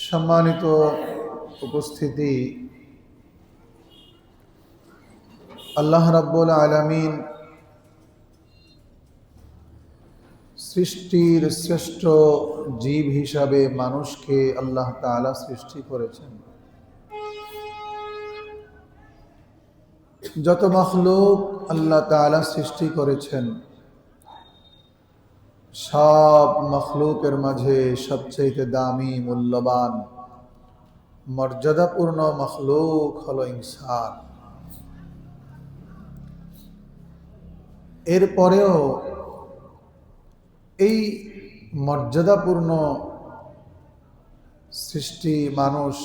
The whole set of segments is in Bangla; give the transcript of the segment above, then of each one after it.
সম্মানিত উপস্থিতি, আল্লাহ রাব্বুল আলামিন সৃষ্টির শ্রেষ্ঠ জীব হিসাবে মানুষকে আল্লাহ তাআলা সৃষ্টি করেছেন। যত মাখলুক আল্লাহ তাআলা সৃষ্টি করেছেন, সব মাখলুকের মাঝে সবচেয়ে দামি, মূল্যবান, মর্যাদাপূর্ণ মাখলুক হলো ইনসান। এরপরেও এই মর্যাদাপূর্ণ সৃষ্টি মানুষ,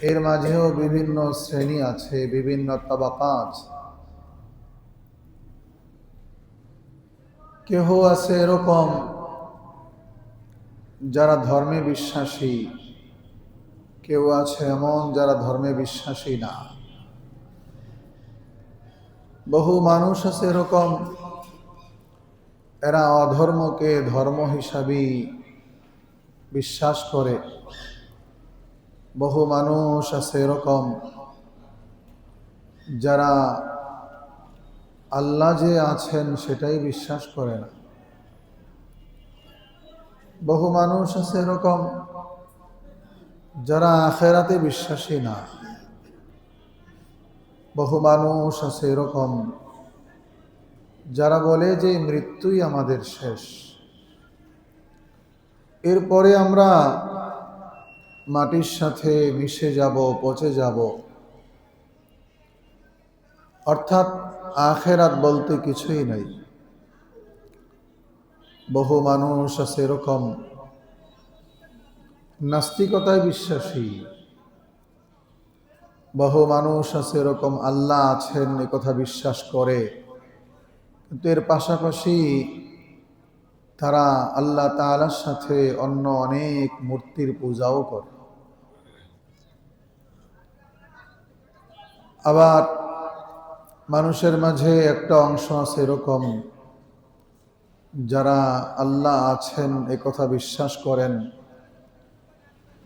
এর মাঝেও বিভিন্ন শ্রেণী আছে, বিভিন্ন তাবাকা আছে। কেহ আছে এরকম যারা ধর্মে বিশ্বাসী, কেউ আছে এমন যারা ধর্মে বিশ্বাসী না। বহু মানুষ আছে এরকম, এরা অধর্মকে ধর্ম হিসাবে বিশ্বাস করে। বহু মানুষ আছে এরকম যারা আল্লাহ যে আছেন সেটাই বিশ্বাস করে না। বহু মানুষ আছে এরকম যারা আখিরাতে বিশ্বাসী না। বহু মানুষ আছে এরকম যারা বলে যে মৃত্যুই আমাদের শেষ, এরপরে আমরা মাটির সাথে মিশে যাব, পচে যাব, অর্থাৎ আখিরাত বলতে কিছুই নাই। বহু মানুষ আছে এরকম নাস্তিকতায় বিশ্বাসী। বহু মানুষ আছে এরকম আল্লাহ আছেন এ কথা বিশ্বাস করে, কিন্তু এর পাশাপাশি তারা আল্লাহ তাআলার সাথে অন্য অনেক মূর্তির পূজাও করে। আবার মানুষের মাঝে একটা অংশ আছে এরকম যারা আল্লাহ আছেন এ কথা বিশ্বাস করেন,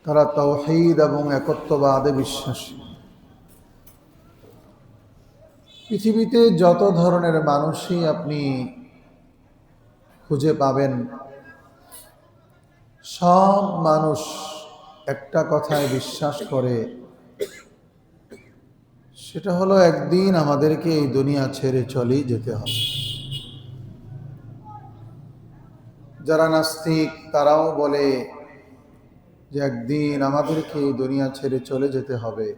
তারা তাওহীদ এবং একত্ববাদে বিশ্বাসী। পৃথিবীতে যত ধরনের মানুষই আপনি খুঁজে পাবেন, সব মানুষ একটা কথায় বিশ্বাস করে, সেটা হলো একদিন আমাদেরকে এই দুনিয়া ছেড়ে চলেই যেতে হবে। যারা নাস্তিক তারাও বলে যে একদিন আমাদেরকে এই দুনিয়া ছেড়ে চলে যেতে হবে।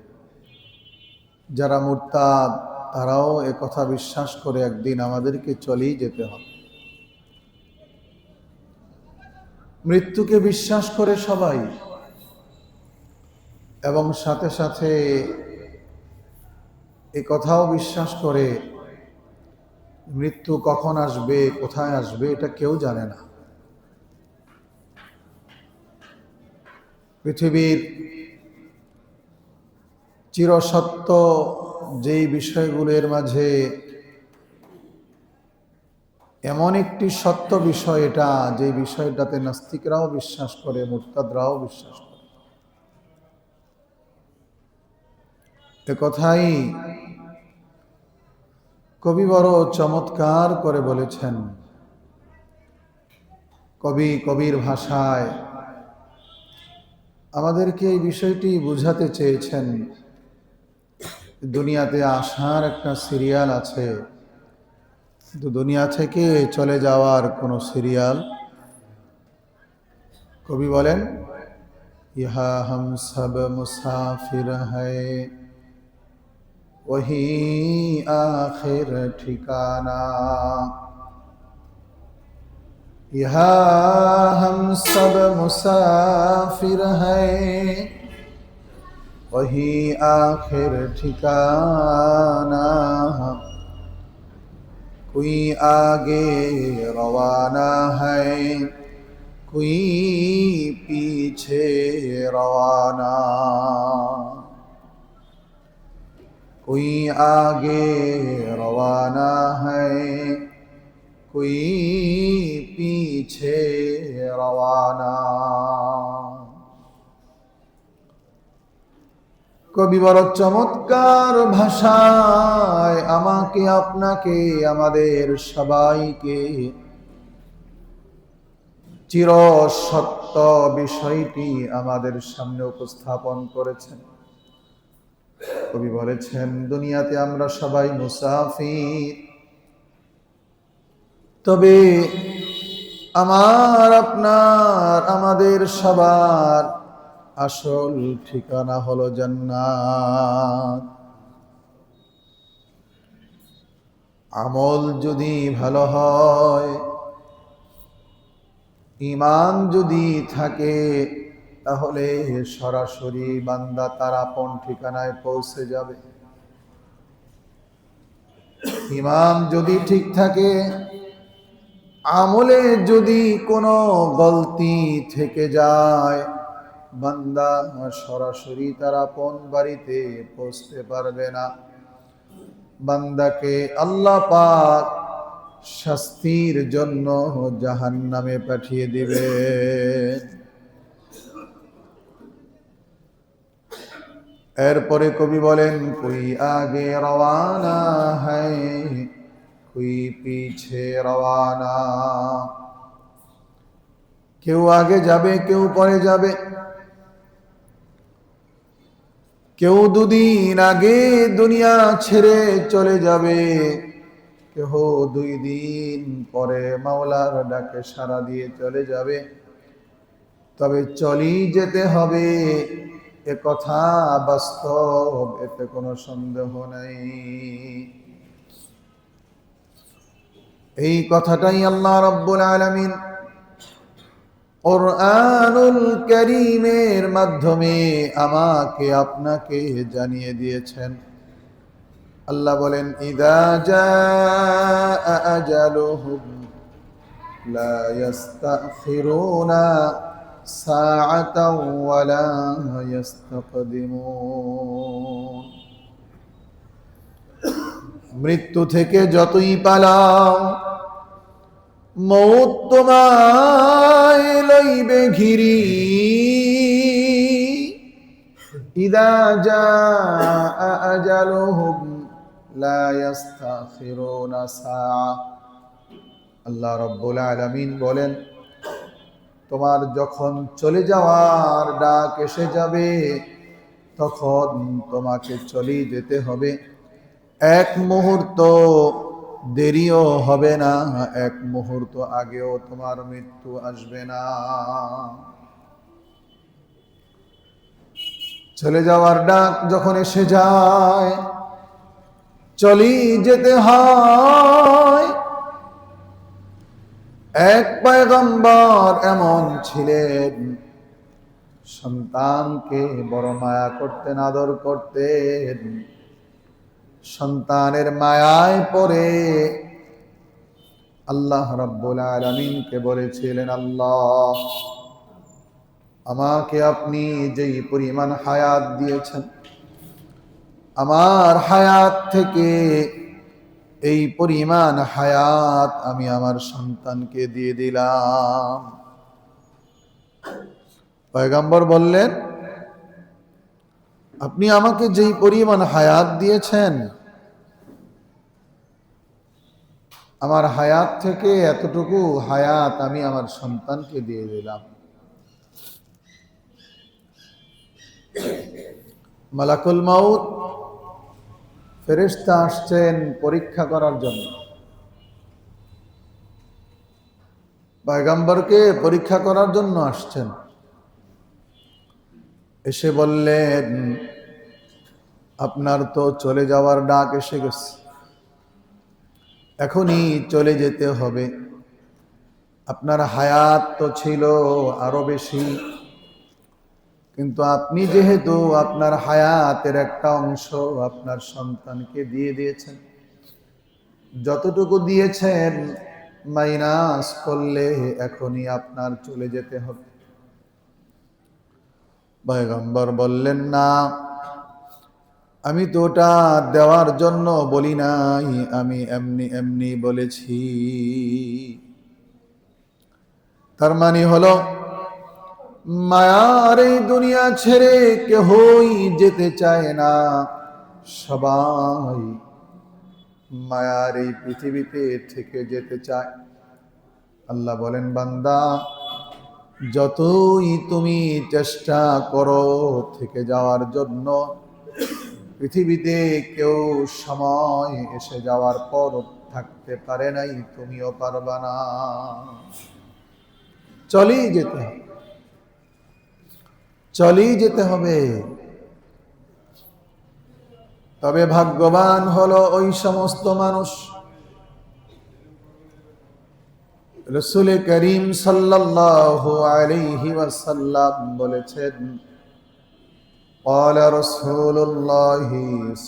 যারা মুরতাদ তারাও একথা বিশ্বাস করে একদিন আমাদেরকে চলেই যেতে হবে। মৃত্যুকে বিশ্বাস করে সবাই, এবং সাথে সাথে এ কথাও বিশ্বাস করে মৃত্যু কখন আসবে, কোথায় আসবে, এটা কেউ জানে না। পৃথিবীর চিরসত্য যেই বিষয়গুলোর মাঝে এমন একটি সত্য বিষয় এটা, যে বিষয়টাতে নাস্তিকরাও বিশ্বাস করে, মুরতাদরাও বিশ্বাস করে। এ কথাই কবি বড় চমৎকার করে বলেছেন। কবি কবির ভাষায় আমাদেরকে এই বিষয়টি বুঝাতে চেয়েছেন। দুনিয়াতে আসার একটা সিরিয়াল আছে, কিন্তু দুনিয়া থেকে চলে যাওয়ার কোনো সিরিয়াল। কবি বলেন, ইহা হাম সব মুসাফির হ্যায়, ওহি আখির ঠিকানা। ইহা হাম সব মুসাফির হ্যায়, ওহি আখির ঠিকানা। कोई आगे रवाना है, कोई पीछे रवाना। कोई आगे रवाना है, कोई पीछे रवाना। কবি বড় চমৎকার ভাষায় আমাকে আপনাকে আমাদের সবাইকে চির সত্য বিষয়টি আমাদের সামনে উপস্থাপন করেছেন। কবি বলেছেন, দুনিয়াতে আমরা সবাই মুসাফির, তবে আমার আপনার আমাদের সবার আসল ঠিকানা হলো জান্নাত। আমল যদি ভালো হয়, ঈমান যদি থাকে, তাহলে সরাসরি বান্দা তার আপন ঠিকানায় পৌঁছে যাবে। ঈমান যদি ঠিক থাকে, আমলে যদি কোনো গলতি থেকে যায়, বান্দা সরাসরি তার আপন বাড়িতে পৌঁছতে পারবে না। বান্দাকে আল্লাহ পাক শাস্তির জন্য জাহান্নামে পাঠিয়ে দিবে। এরপরে কবি বলেন, কোই আগে রওয়ানা হ্যায় কোই পিছে রওয়ানা। কেউ আগে যাবে, কেউ পরে যাবে। কেউ দুদিন আগে দুনিয়া ছেড়ে চলে যাবে, কেউ 2 দিন পরে মাওলার ডাকে সাড়া দিয়ে চলে যাবে। তবে চলি যেতে হবে, এ কথা বাস্তব, এতে কোনো সন্দেহ নাই। এই কথাটাই আল্লাহ রাব্বুল আলামিন কুরআনুল কারীমের মাধ্যমে আমাকে আপনাকে জানিয়ে দিয়েছেন। আল্লাহ বলেন, ইযা জাআ আজালুহুম লা ইস্তাখিরুনা সাআতাও ওয়া লা ইস্তাকদিমুন। মৃত্যু থেকে যতই পালাও, মৌত তোমায় লইবে ঘিরি। ইযা জাআ আজালুহুম লা ইস্তাখিরুনা সাআ। আল্লাহ রাব্বুল আলামিন বলেন, তোমার যখন চলে যাওয়ার ডাক এসে যাবে, তখন তোমাকে চলে যেতে হবে। এক মুহূর্ত দেরিও হবে না, এক মুহূর্ত আগেও তোমার মৃত্যু আসবে না। চলে যাওয়ার ডাক যখন এসে যায়, চলি যেতে হয়। এক পয়গম্বর এমন ছিলেন, সন্তানকে বড় মায়া করতেন, আদর করতেন। সন্তানের মায়ায় পড়ে আল্লাহ রাব্বুল আলামিনকে বলেছিলেন, আল্লাহ, আমাকে আপনি যেই পরিমাণ হায়াত দিয়েছেন, আমার হায়াত থেকে এই পরিমাণ হায়াত আমি আমার সন্তানকে দিয়ে দিলাম। পয়গম্বর বললেন, আপনি আমাকে যেই পরিমাণ হায়াত দিয়েছেন, আমার হায়াত থেকে এতটুকু হায়াত আমি আমার সন্তানকে দিয়ে দিলাম। মালাকুল মাউত ফেরেশতা আসছেন পরীক্ষা করার জন্য। পয়গম্বরকে পরীক্ষা করার জন্য আসছেন। এসে বললেন, আপনার তো চলে যাওয়ার ডাক এসে গেছে, এখনই চলে যেতে হবে। আপনার হায়াত তো ছিল আরো বেশি, কিন্তু আপনি যেহেতু আপনার হায়াতের একটা অংশ আপনার সন্তানকে দিয়ে দিয়েছেন, যতটুকু দিয়েছেন মাইনাস করলে এখনই আপনার চলে যেতে হবে। পয়গম্বর বললেন, না, আমি তো ওটা দেওয়ার জন্য বলি নাই, আমি এমনি এমনি বলেছি। তার মানে হলো মায়ার এই দুনিয়া ছেড়ে কেহই যেতে চায় না, সবাই মায়ার এই পৃথিবীতে থেকে যেতে চায়। আল্লাহ বলেন, বান্দা যতই তুমি চেষ্টা করো থেকে যাওয়ার জন্য, পৃথিবীতে কেউ সময় এসে যাওয়ার পর থাকতে পারে নাই, তুমিও পারবা না। চলেই যেতে হবে, চলেই যেতে হবে। তবে ভাগ্যবান হলো ওই সমস্ত মানুষ, রাসূল করিম সাল্লাল্লাহু আলাইহি ওয়াসাল্লাম বলেছেন, قال رسول الله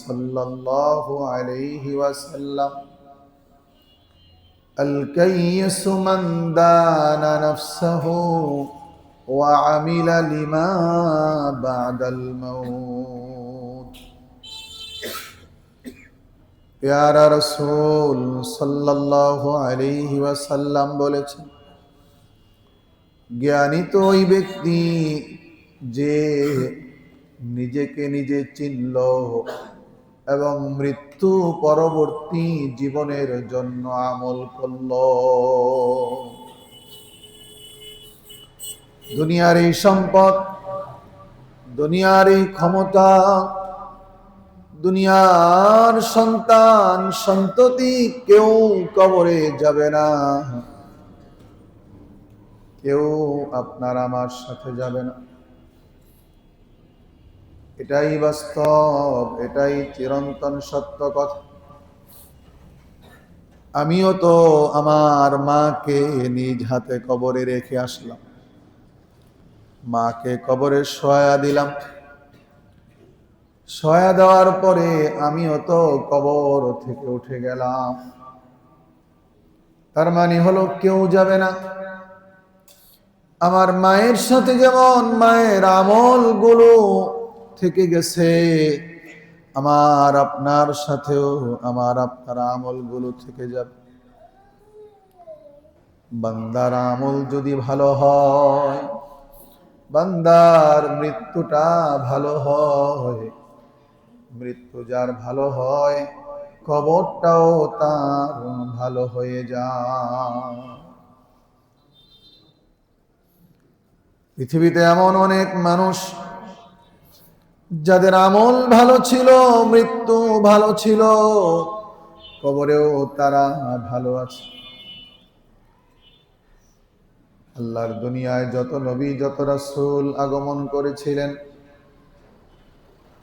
صلى الله عليه وسلم الكيس من دان نفسه وعمل لما بعد الموت। প্যারা রাসূল সাল্লাল্লাহু আলাইহি ওয়াসাল্লাম বলেছেন, জ্ঞানী তো ওই ব্যক্তি যে নিজেকে নিজে চিনল এবং মৃত্যু পরবর্তী জীবনের জন্য আমল করল। দুনিয়ার এই সম্পদ, দুনিয়ার এই ক্ষমতা, দুনিয়ার সন্তান সন্ততি কেউ কবরে যাবে না, কেউ আপনার আমার সাথে যাবে না। এটাই বাস্তব, এটাই চিরন্তন সত্য কথা। আমিও তো আমার মাকে নিজ হাতে কবরে রেখে আসলাম, মাকে কবরে শোয়া দিলাম, শোয়া দেওয়ার পরে আমিও তো কবর থেকে উঠে গেলাম। তার মানে হলো কেউ যাবে না। আমার মায়ের সাথে যেমন মায়ের আমলগুলো থেকে গেছে, আমার আপনার সাথেও আমার আপনার আমলগুলো থেকে যাবে। বান্দার আমল যদি ভালো হয়, বান্দার মৃত্যুটা ভালো হয়, মৃত্যু যার ভালো হয়, কবরটাও তার ভালো হয়ে যায়। পৃথিবীতে এমন অনেক মানুষ যাদের আমল ভালো ছিল, মৃত্যু ভালো ছিল, কবরেও তারা ভালো আছে। আল্লাহর দুনিয়ায় যত নবী যত রাসূল আগমন করেছিলেন,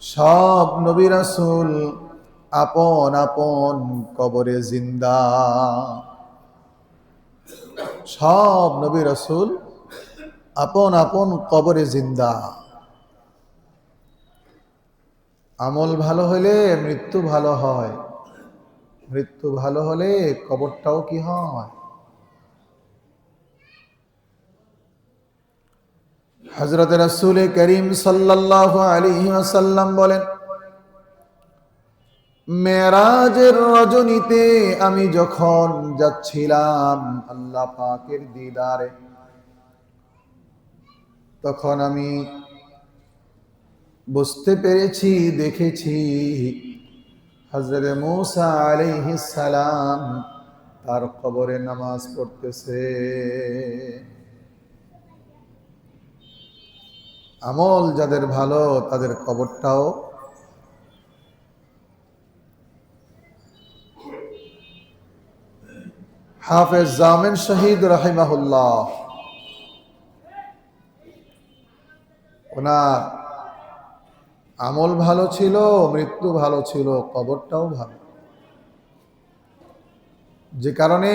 সব নবী রাসূল আপন আপন কবরে জিন্দা। সব নবী রাসূল আপন আপন কবরে জিন্দা। আমল ভালো হলে মৃত্যু ভালো হয়, মৃত্যু ভালো হলে কবরটাও কি হয়। হযরত রাসূল করিম সাল্লাল্লাহু আলাইহি ওয়াসাল্লাম বলেন, মেরাজের রজনীতে আমি যখন যাচ্ছিলাম আল্লাহ পাকের দিদারে, তখন আমি বুঝতে পেরেছি, দেখেছি হযরত মূসা আলাইহিস সালাম তার কবরে নামাজ পড়তেছে। আমল যাদের ভালো তাদের কবরটাও হাফেজ জামিন শহীদ রাহিমাহুল্লাহ, ওনার আমল ভালো ছিল, মৃত্যু ভালো ছিল, কবরটাও ভালো। যে কারণে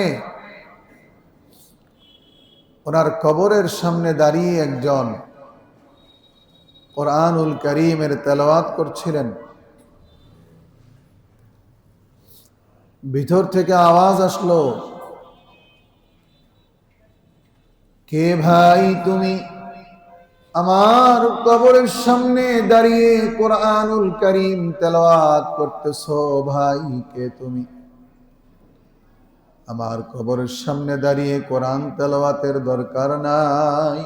ওনার কবরের সামনে দাঁড়িয়ে একজন কোরআনুল কারীমের তেলাওয়াত করছিলেন। ভিতর থেকে আওয়াজ আসলো, কে ভাই তুমি আমার কবরের সামনে দাঁড়িয়ে কোরআনুল কারীম তেলাওয়াত করতেছো? ভাই কে তুমি? আমার কবরের সামনে দাঁড়িয়ে কোরআন তেলাওয়াতের দরকার নাই,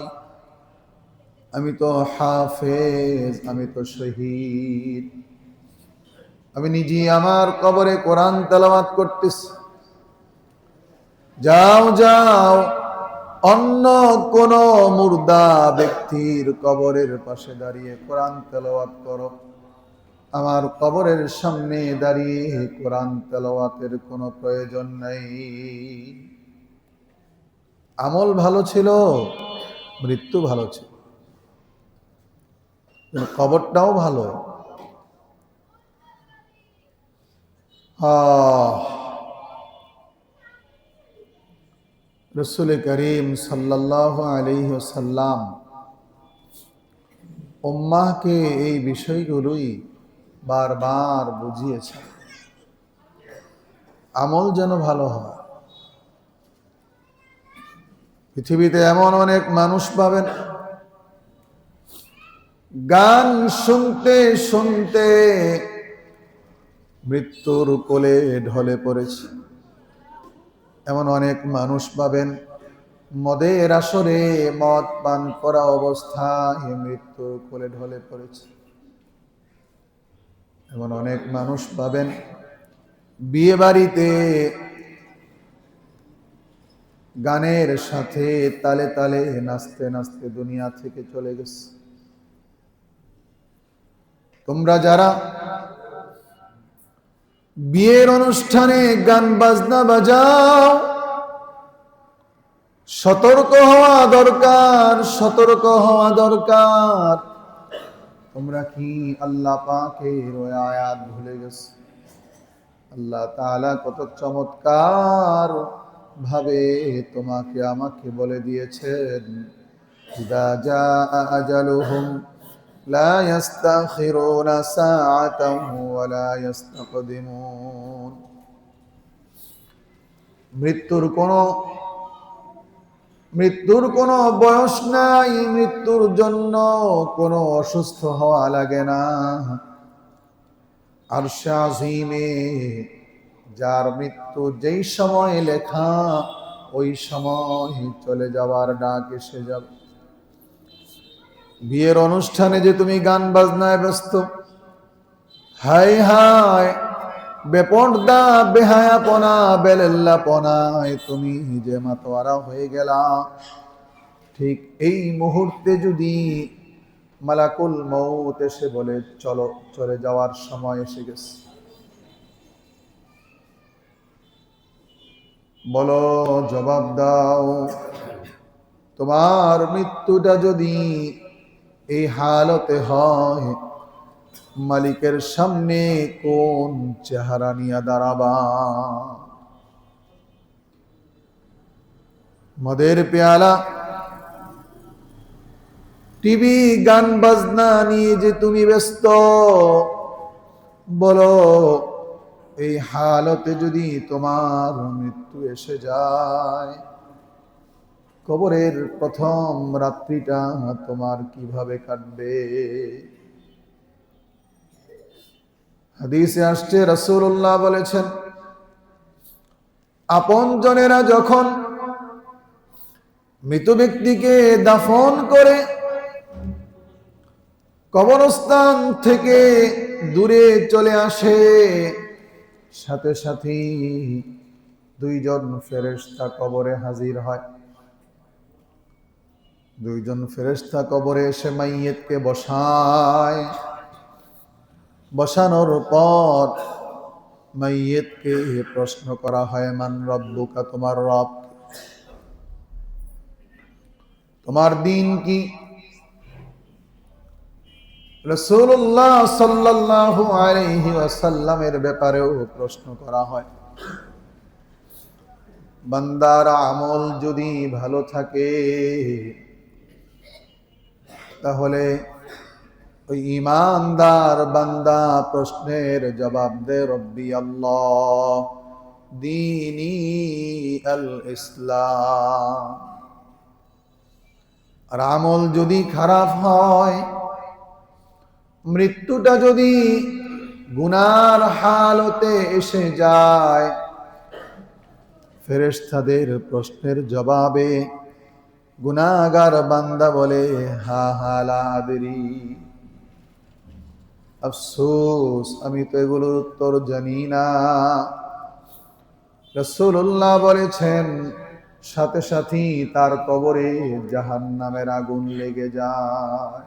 আমি তো হাফেজ, আমি তো শহীদ। আমি নিজেই আমার কবরে কোরআন তেলাওয়াত করতেছি। যাও যাও, অন্য কোন মুর্দা ব্যক্তির কবরের পাশে দাঁড়িয়ে কোরআন তেলাওয়াত করো। আমার কবরের সামনে দাঁড়িয়ে কোরআন তেলাওয়াতের কোনো প্রয়োজন নেই। আমল ভালো ছিল, মৃত্যু ভালো ছিল, কবরটাও ভালো। রসুল করিম সাল্লাল্লাহু আলাইহি ওয়াসাল্লাম উম্মাহকে এই বিষয়গুলোই বারবার বুঝিয়েছেন, আমল যেন ভালো হয়। পৃথিবীতে এমন অনেক মানুষ পাবেন, গান শুনতে শুনতে মৃত্যুর কোলে ঢলে পড়েছে। এমন অনেক মানুষ পাবেন, মদের আসরে মদ পান করা অবস্থায় মৃত্যুর কোলে ঢলে পড়েছে। এমন অনেক মানুষ পাবেন, বিয়ে বাড়িতে গানের সাথে তালে তালে নাচতে নাচতে দুনিয়া থেকে চলে গেছে। তোমরা যারা বিয়ের অনুষ্ঠানে গান বাজনা বাজাও, সতর্ক হওয়া দরকার, সতর্ক হওয়া দরকার। তোমরা কি আল্লাহ পাকের ওই আয়াত ভুলে গেছো? আল্লাহ তাআলা কত চমৎকার ভাবে তোমাকে আমাকে বলে দিয়েছেন, ইযা জাআ আজালুহুম লা ইস্তাখিরুনা সাআতান ওয়া লা ইস্তাকদিমুন। মৃত্যুর কোনো বয়স নাই, মৃত্যুর জন্য কোনো অসুস্থ হওয়া লাগে না। আরশে আজিমে যার মৃত্যু যেই সময় লেখা, ওই সময় চলে যাওয়ার ডাক এসে যাবে। বিয়ের অনুষ্ঠানে যে তুমি গান বাজনায় ব্যস্ত, হায় হায়, বেপর্দা বেহায়াপনা বেলেল্লাপনায় তুমি যে মাতোয়ারা হয়ে গেলা। ঠিক এই মুহূর্তে যদি মালাকুল মউত এসে বলে চলো, চলে যাওয়ার সময় এসে গেছে, বলো, জবাব দাও। তোমার মৃত্যুটা যদি এই হালতে হয়, মালিকের সামনে কোন চেহারা নিয়ে দাঁড়াবা? মদের পেয়ালা, টিভি, গান বাজনা নিয়ে যে তুমি ব্যস্ত, বলো এই হালতে যদি তোমার মৃত্যু এসে যায়, কবরের প্রথম রাত্রিটা তোমার কিভাবে কাটবে? হাদিসে আসছে, রাসূলুল্লাহ বলেছেন, আপনজনেরা যখন মৃত ব্যক্তিকে দাফন করে কবরস্থান থেকে দূরে চলে আসে, সাথে সাথে দুইজন ফেরেশতা কবরে হাজির হয়। দুইজন ফেরেশতা কবরে এসে মাইয়িতকে বসায়। বসানোর পর মাইয়িতকে প্রশ্ন করা হয়, মান রব্বুকা, তোমার রব, তোমার দিন কি? রাসূলুল্লাহ সাল্লাল্লাহু আলাইহি ওয়াসাল্লামের ব্যাপারেও প্রশ্ন করা হয়। বান্দার আমল যদি ভালো থাকে, তাহলে ওই ঈমানদার বান্দা প্রশ্নের জবাব দে, রব্বি আল্লাহ, দীনি আল ইসলাম। আর আমল যদি খারাপ হয়, মৃত্যুটা যদি গুনার হালতে এসে যায়, ফেরেশতাদের প্রশ্নের জবাবে গুনাহগার বান্দা বলে হা হা লা আদরি, আফসোস আমি তো এগুলোর উত্তর জানি না। রাসূলুল্লাহ বলেছেন সাথে সাথেই তার কবরে জাহান্নামের আগুন লেগে যায়।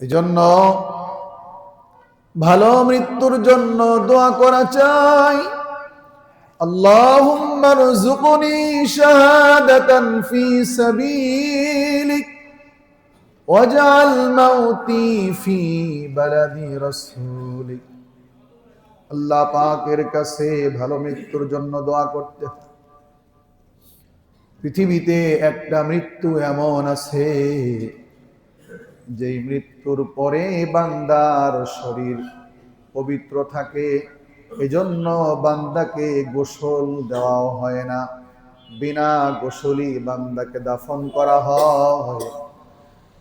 এজন্য ভালো মৃত্যুর জন্য দোয়া করা চাই। আল্লাহুম্মা রযুকনি শাহাদাতান ফি সাবিলিক ওয়াজআল মাউতি ফি বালাদি রাসূলিক। আল্লাহ পাকের কাছে ভালো মৃত্যুর জন্য দোয়া করতে। পৃথিবীতে একটা মৃত্যু এমন আছে যেই মৃত্যুর পরে বান্দার শরীর পবিত্র থাকে, এজন্য বান্দাকে গোসল দেওয়া হয় না, বিনা গোসলই বান্দাকে দাফন করা হয়।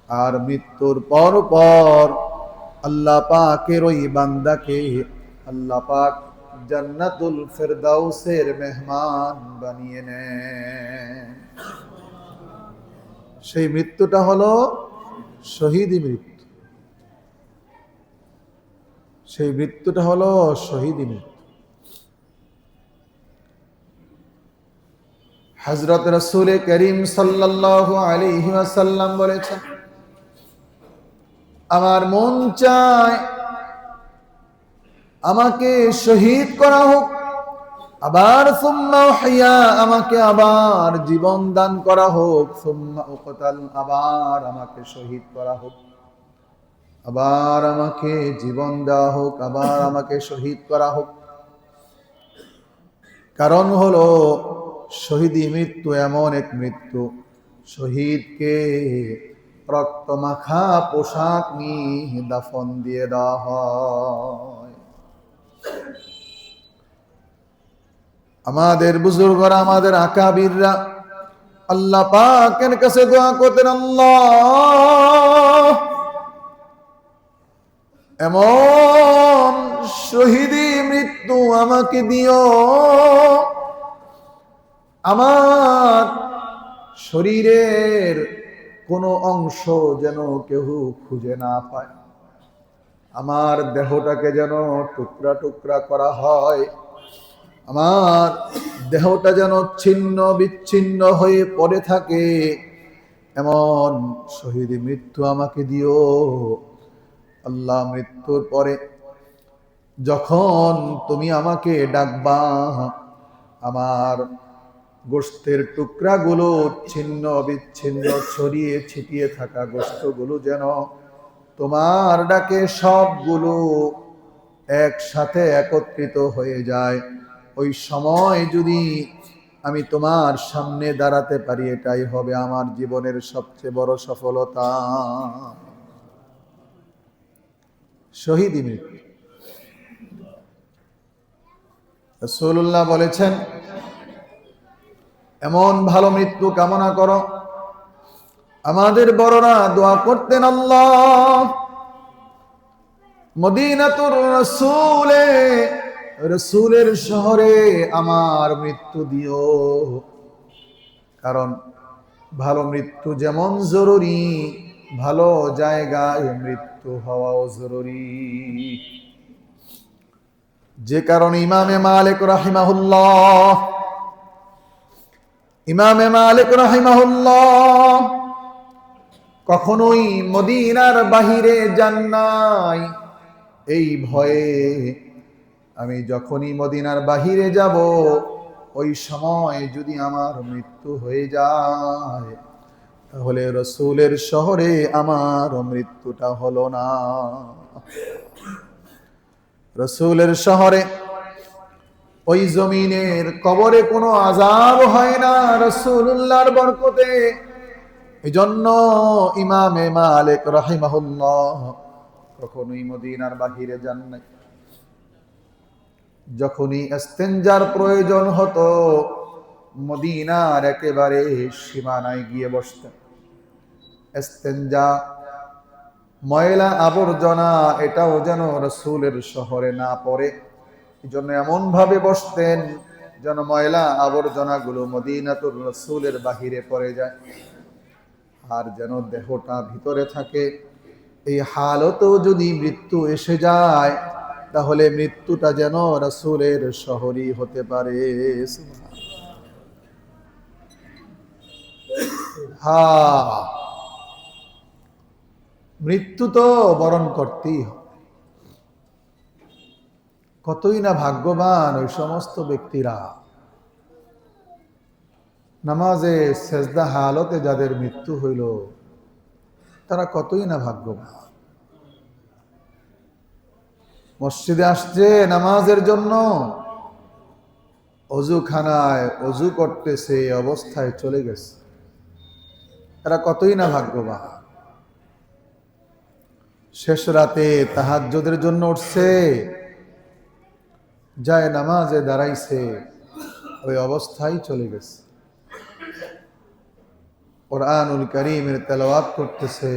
আর মৃত্যুর পর পর আল্লাহ পাকের ওই বান্দাকে আল্লাহ পাক জান্নাতুল ফেরদাউসের মেহমান বানিয়ে নেন। সেই মৃত্যুটা হলো শহীদি মৃত্যু। সেই মৃত্যুটা হলো শহীদি মৃত্যু। হযরত রাসূল করিম সাল্লাল্লাহু আলাইহি ওয়াসাল্লাম বলেছেন, আমার মন চায় আমাকে শহীদ করা হোক, আবার সুম্মা উহইয়া আমাকে আবার জীবন দান করা হোক, সুম্মা উকতাল আবার আমাকে শহীদ করা হোক, আবার আমাকে জীবন দেওয়া হোক, আবার আমাকে শহীদ করা হোক। কারণ হলো শহীদি মৃত্যু এমন এক মৃত্যু, শহীদকে রক্তমাখা পোশাক নিয়ে দাফন দিয়ে দেওয়া হয়। আমাদের বুজুর্গরা, আমাদের আকাবিররা আল্লাহ পাকের কাছে দোয়া করতেন, আল্লাহ এমন শহীদি মৃত্যু আমাকে দিও, আমার শরীরের কোনো অংশ যেন কেউ খুঁজে না পায়, আমার দেহটাকে যেন টুকরা টুকরা করা হয়, আমার দেহটা যেন ছিন্ন বিচ্ছিন্ন হয়ে পড়ে থাকে, এমন শহীদি মৃত্যু আমাকে দিও। আল্লাহ মৃত্যুর পরে যখন তুমি আমাকে ডাকবা, আমার গোশতের টুকরাগুলো ছিন্ন বিচ্ছিন্ন ছড়িয়ে ছিটিয়ে থাকা গোশতগুলো যেন তোমার ডাকে সবগুলো একসাথে একত্রিত হয়ে যায়। ওই সময় যদি আমি তোমার সামনে দাঁড়াতে পারি, এটাই হবে আমার জীবনের সবচেয়ে বড় সফলতা। শহীদ মৃত্যু। রাসূলুল্লাহ বলেছেন, এমন ভালো মৃত্যু কামনা করো। আমাদের বড়রা দোয়া করতেন, আল্লাহ মদিনাতুর রাসূলে, রাসূলের শহরে আমার মৃত্যু দিও। কারণ ভালো মৃত্যু যেমন জরুরি, ভালো জায়গায় মৃত্যু হওয়াও জরুরি। যে কারণে ইমামে মালিক রাহিমাহুল্লাহ কখনোই মদিনার বাহিরে যান নাই, এই ভয়ে আমি যখনই মদিনার বাহিরে যাব, ওই সময় যদি আমার মৃত্যু হয়ে যায়, তাহলে রাসূলের শহরে আমার মৃত্যুটা হলো না। রাসূলের শহরে ওই জমিনের কবরে কোনো আযাব হয় না রাসূলুল্লাহর বরকতে। এজন্য ইমামে মালিক রাহিমাহুল্লাহ কখনোই মদিনার বাহিরে যান নাই। যখনই ইস্তেনজার প্রয়োজন হতো, মদিনার একেবারে সীমানায় গিয়ে বসতেন। ইস্তেনজা, ময়লা আবর্জনা, এটাও যেন রাসূলের শহরে না পড়ে, এজন্য এমন ভাবে বসতেন যেন ময়লা আবর্জনাগুলো মদিনাতুর রাসূলের বাহিরে পড়ে যায়, আর যেন দেহটা ভিতরে থাকে। এই হালতেও যদি মৃত্যু এসে যায়, তাহলে মৃত্যুটা যেন রাসূলের শহরই হতে পারে। হ্যাঁ, মৃত্যু তো বরণ করতেই হবে। কতই না ভাগ্যবান ওই সমস্ত ব্যক্তিরা, নামাজে সেজদা হালতে যাদের মৃত্যু হইল, তারা কতই না ভাগ্যবান। মসজিদে আসছে নামাজের জন্য, অজুখানায় অজু করতেছে অবস্থায় চলে গেছে, তারা কতই না ভাগ্যবান। শেষ রাতে তাহাজ্জুদের জন্য উঠছে, যায় নামাজে দাঁড়াইছে, ওই অবস্থায় চলে গেছে। কুরআনুল কারীমের তেলাওয়াত করতেছে,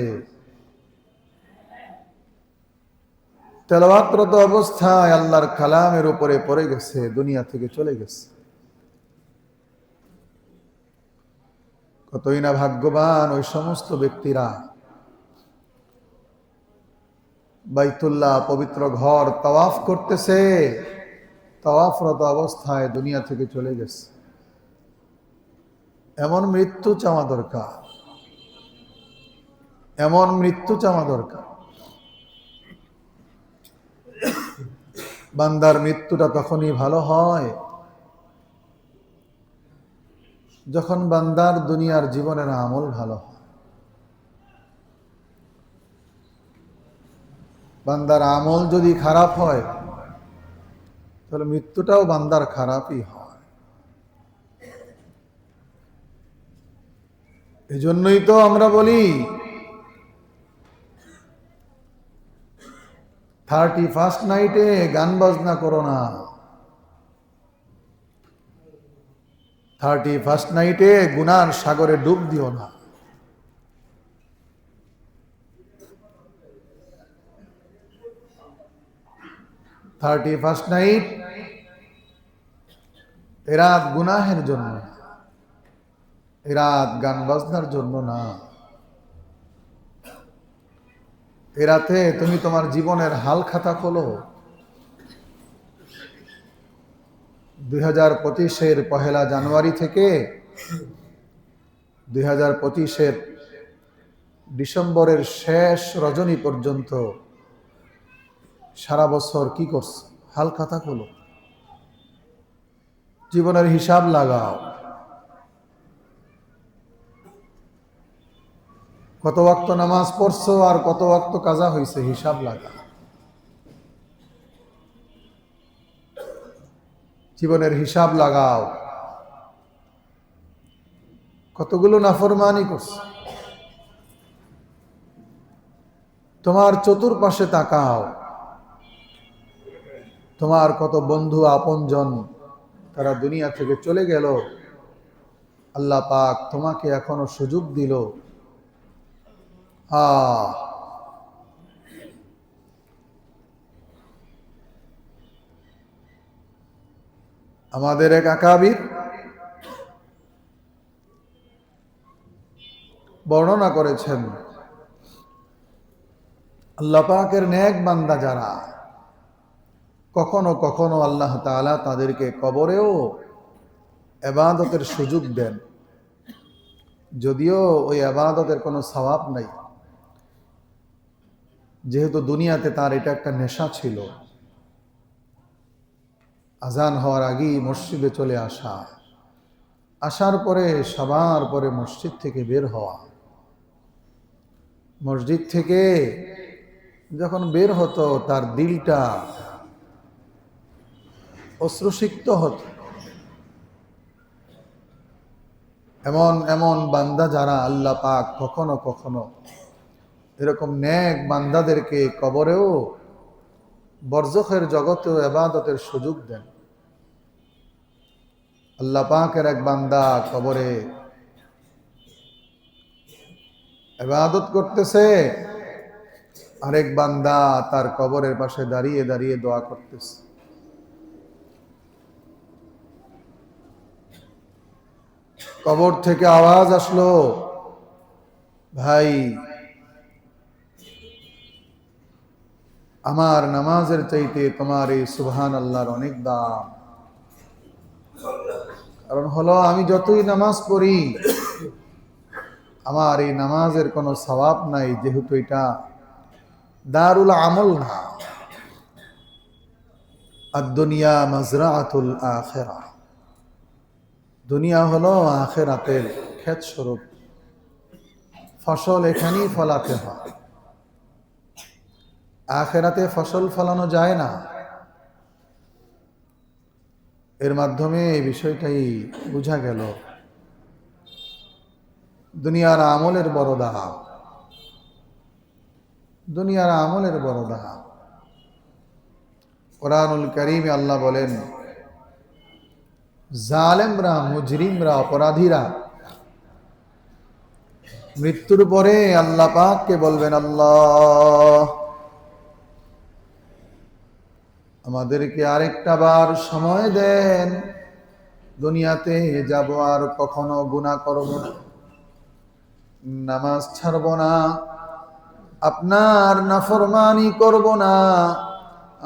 তেলাওয়াতরত অবস্থায় আল্লাহর কালামের উপরে পড়ে গেছে, দুনিয়া থেকে চলে গেছে। কতই না ভাগ্যবান ওই সমস্ত ব্যক্তিরা। বাইতুল্লাহ পবিত্র ঘর তাওয়াফ করতেছে, তাওয়াফরত অবস্থায় দুনিয়া থেকে চলে গেছে। এমন মৃত্যু চাওয়া দরকার, এমন মৃত্যু চাওয়া দরকার। বান্দার মৃত্যুটা তখনই ভালো হয় যখন বান্দার দুনিয়ার জীবনের আমল ভালো হয়। বান্দার আমল যদি খারাপ হয়, তাহলে মৃত্যুটাও বান্দার খারাপই হয়। এজন্যই তো আমরা বলি 31st নাইটে গান বাজনা করো না, 31st নাইটে গুনার সাগরে ডুব দিও না। থার্টি ফার্স্ট নাইট এরাত গুনাহের জন্য, এরাত গান বাজনার জন্য না। এরাতে তুমি তোমার জীবনের হাল খাতা খোলো। 2025-এর 1 জানুয়ারি থেকে 2025-এর ডিসেম্বরের শেষ রজনী পর্যন্ত সারা বছর কি করছো, হাল খাতা খোলো, জীবনের হিসাব লাগাও। কত ওয়াক্ত নামাজ পড়ছো আর কত ওয়াক্ত কাজা হয়েছে, হিসাব লাগা। জীবনের হিসাব লাগাও, কতগুলো নাফরমানি করছো। তোমার চতুর্পাশে তাকাও, তোমার কত বন্ধু আপনজন তারা দুনিয়া থেকে চলে গেল, আল্লাহ পাক তোমাকে এখনো সুযোগ দিল। আমাদের এক আকাবির বর্ণনা করেছেন, আল্লাহ পাকের নেক বান্দা যারা, কখনো কখনো আল্লাহ তাআলা তাদেরকে কবরেও ইবাদতের সুযোগ দেন, যদিও ওই ইবাদতের কোনো সওয়াব নাই, যেহেতু দুনিয়াতে তার এটা একটা নেশা ছিল। আজান হওয়ার আগেই মসজিদে চলে আসা, আসার পরে সবার পরে মসজিদ থেকে বের হওয়া, মসজিদ থেকে যখন বের হতো তার দিলটা অশ্রুসিক্ত হতো। এমন এমন বান্দা যারা, আল্লাহ পাক কখনো কখনো এরকম নেক বান্দাদেরকে কবরেও বরজখের জগতেও ইবাদতের সুযোগ দেন। আল্লাহ পাকের এক বান্দা কবরে ইবাদত করতেছে, আরেক বান্দা তার কবরের পাশে দাঁড়িয়ে দাঁড়িয়ে দোয়া করতেছে। কবর থেকে আওয়াজ আসলো, ভাই আমার নামাজের চাইতে তোমার এই সুবহান আল্লাহর অনেক দাম। কারণ হলো আমি যতই নামাজ পড়ি আমার এই নামাজের কোনো সওয়াব নাই, যেহেতু এটা দারুল আমল না। আদ-দুনিয়া মাজরাআতুল আখিরাহ, দুনিয়া হলো আখিরাতের ক্ষেত স্বরূপ, ফসল এখানেই ফলাতে হয়। আখিরাতে ফসল ফলানো যায় না। এর মাধ্যমে এই বিষয়টাই বোঝা গেল, দুনিয়ার আমলের বড় দাম, দুনিয়ার আমলের বড় দাম। কোরআনুল কারীমে আল্লাহ বলেন, জালেমরা, মুজরিমরা, অপরাধীরা মৃত্যুর পরে আল্লাহ পাককে বলবেন, আল্লাহ আমাদেরকে আরেকটা বার সময় দেন, দুনিয়াতে যাব আর কখনো গুনাহ করব না, নামাজ ছাড়ব না, আপনার নাফরমানি করব না,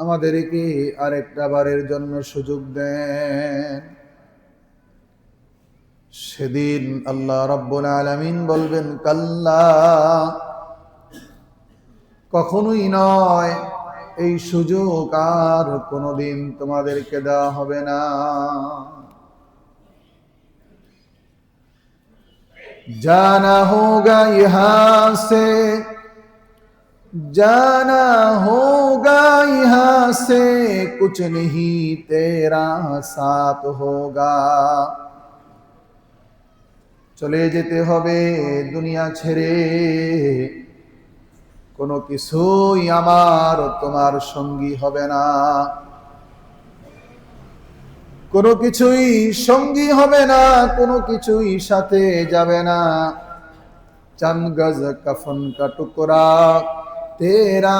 আমাদেরকে আরেকটা বারের জন্য সুযোগ দেন। সেদিন আল্লাহ রাব্বুল আলামিন বলবেন, কাল্লা, কখনোই নয়, এই সুযোগ আর কোনোদিন তোমাদেরকে দেওয়া হবে না। जाना होगा यहाँ से, जाना होगा यहाँ से, कुछ नहीं तेरा साथ होगा। চলে যেতে হবে দুনিয়া ছেড়ে, কোনো কিছুই আমার তোমার সঙ্গী হবে না, কোনো কিছুই সঙ্গী হবে না, কোনো কিছুই সাথে যাবে না। चंद गज कफन का टुकड़ा तेरा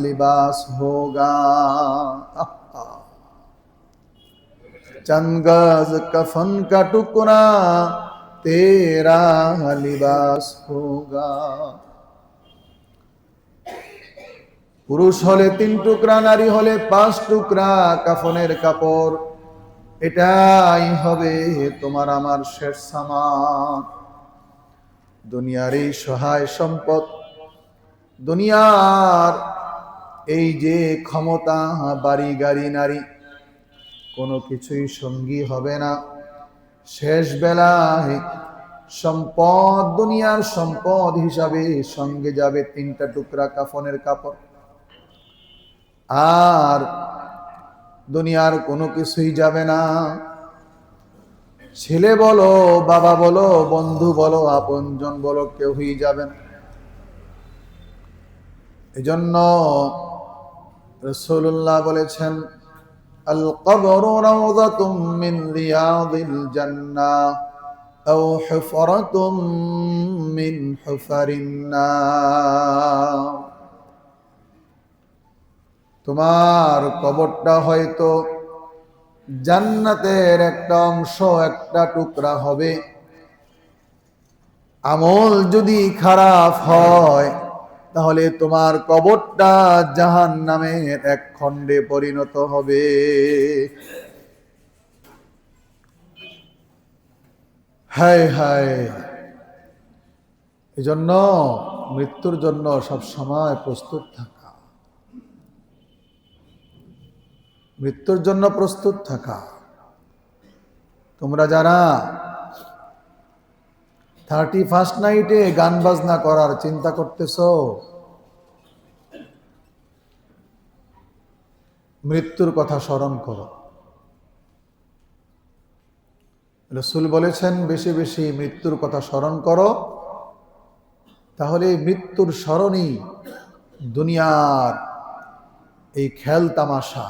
लिबास होगा, चंद गज कफन का टुकड़ा तेरा लिबास होगा। পুরুষ হলে 3 টুকরা, নারী হলে 5 টুকরা কাফনের কাপড়, এটাই হবে তোমার আমার শেষ সামান। দুনিয়ার এই সহায় সম্পদ, দুনিয়ার এই যে ক্ষমতা, বাড়ি গাড়ি নারী, কোনো কিছুই সঙ্গী হবে না। শেষ বেলায় সম্পদ, দুনিয়ার সম্পদ হিসাবে সঙ্গে যাবে 3টা টুকরা কাফনের কাপড়, আর দুনিয়ার কোনো কিছুই যাবে না। ছেলে বলো, বাবা বলো, বন্ধু বলো, আপনজন বলো, কেউই যাবে না। এজন্য রাসূলুল্লাহ বলেছেন, আল কবরু রাওযাতুম মিন রিয়াদিল জান্নাহ আও হুফরাতুম মিন হুফারিন নার। তোমার কবরটা হয়তো জান্নাতের একটা অংশ, একটা টুকরা হবে। আমল যদি খারাপ হয় তাহলে তোমার কবরটা জাহান্নামের এক খণ্ডে পরিণত হবে। হায় হায়, এজন্য মৃত্যুর জন্য সব সময় প্রস্তুত থাকা, মৃত্যুর জন্য প্রস্তুত থাকা। তোমরা যারা 31st নাইটে গান বাজনা করার চিন্তা করতেছো, মৃত্যুর কথা স্মরণ করো। রাসূল বলেছেন, বেশি বেশি মৃত্যুর কথা স্মরণ করো, তাহলে মৃত্যুর স্মরণই দুনিয়ার এই খেল তামাশা,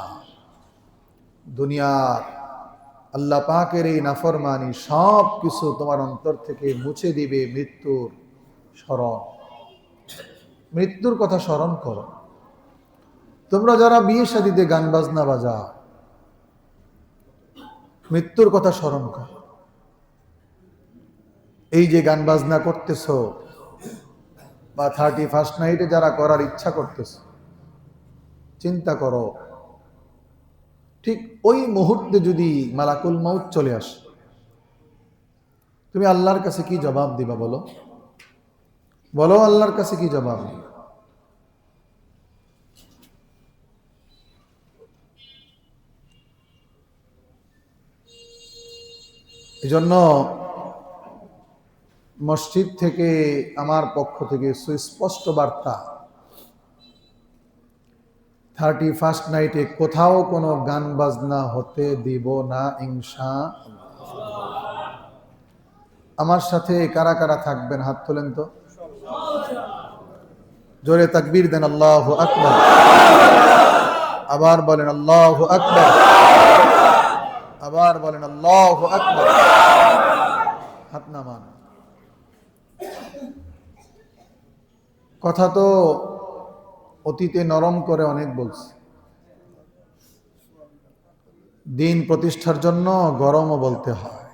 দুনিয়ার আল্লাহ পাকের এই নাফরমানি সব কিছু তোমার অন্তর থেকে মুছে দিবে। মৃত্যুর স্মরণ, মৃত্যুর কথা স্মরণ করো। তোমরা যারা বিয়ে শাদীতে গান বাজনা বাজাও, মৃত্যুর কথা স্মরণ করো। এই যে গান বাজনা করতেছো বা 31st নাইটে যারা করার ইচ্ছা করতেছো, চিন্তা করো ঠিক ওই মুহূর্তে যদি মালাকুল মউত চলে আসে, তুমি আল্লাহর কাছে কি জবাব দিবা? বলো বলো, আল্লাহর কাছে কি জবাব দিবা? এজন্য মসজিদ থেকে আমার পক্ষ থেকে সুস্পষ্ট বার্তা, 31st নাইটে কোথাও কোনো গান বাজনা হতে দিব না ইনশাআল্লাহ। আমার সাথে কারা কারা থাকবেন হাত তোলেন তো, জোরে তাকবীর দেন, আল্লাহু আকবার। আবার বলেন আল্লাহু আকবার, আবার বলেন আল্লাহু আকবার। হাত নামান। কথা তো অতীতে নরম করে অনেক বলছি, দিন প্রতিষ্ঠার জন্য গরমও বলতে হয়।